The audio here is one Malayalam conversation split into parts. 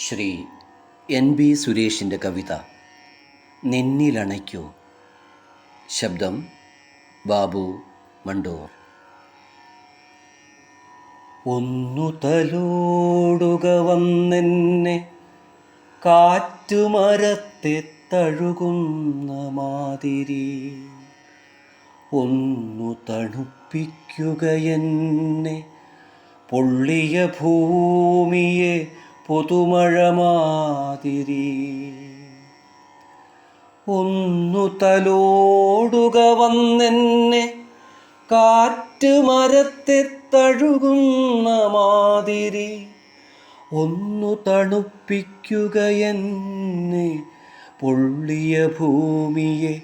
ശ്രീ NB സുരേഷിൻ്റെ കവിത നിന്നിലണയ്ക്കൂ. ശബ്ദം ബാബു മണ്ടൂർ. ഒന്നു തലോടുക വന്നെന്നെ കാറ്റുമരത്തെ തഴുകുന്ന മാതിരി, ഒന്നു തണുപ്പിക്കുക എന്നെ പൊള്ളിയ ഭൂമിയെ പുതുമഴ മാതിരി. ഒന്നു തലോടുക വന്നെന്നെ കാറ്റ് മരത്തെ തഴുകുന്ന മാതിരി, ഒന്നു തണുപ്പിക്കുക എന്നെ പൊള്ളിയ ഭൂമിയെ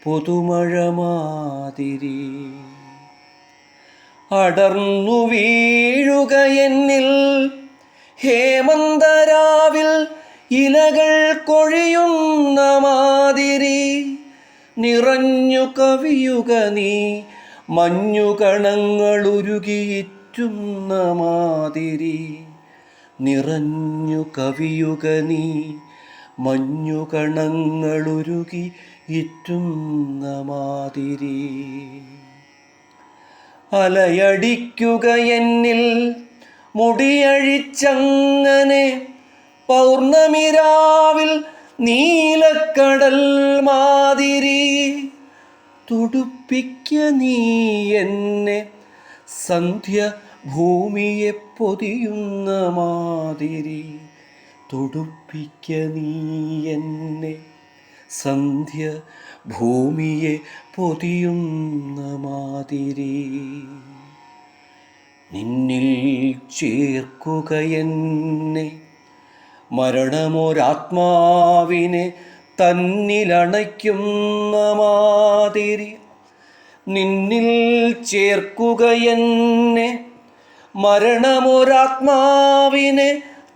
പുതുമഴ മാതിരി. അടർന്നു വീഴുക എന്നിൽ ഹേമന്തരാവിൽ ഇലകൾ കൊഴിയുന്ന മാതിരി, നിറഞ്ഞു കവിയുക നീ മഞ്ഞുകണങ്ങൾ ഉരുകിയിട്ടുന്ന മാതിരി, നിറഞ്ഞു കവിയുക നീ മഞ്ഞുകണങ്ങൾ ഉരുകിയിട്ടുന്ന മാതിരി. അലയടിക്കുക എന്നിൽ മുടിയഴിച്ചങ്ങനെ പൗർണമിരാവിൽ നീലക്കടൽ മാതിരി, തുടുപ്പിക്ക നീ എന്നെ സന്ധ്യ ഭൂമിയെ പൊതിയുന്ന മാതിരി, തുടുപ്പിക്ക നീ എന്നെ സന്ധ്യ ഭൂമിയെ പൊതിയുന്ന മാതിരി. നിന്നിൽ ചേർക്കുക എന്നെ മരണമൊരാത്മാവിനെ തന്നിലണയ്ക്കുന്ന മാതിരി, നിന്നിൽ ചേർക്കുക എന്നെ മരണമൊരാത്മാവിനെ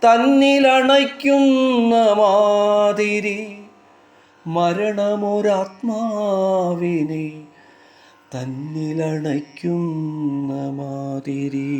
തന്നിലണയ്ക്കുന്ന മാതിരി, മരണമൊരാത്മാവിനെ തന്നിലണയ്ക്കുന്ന മാതിരി.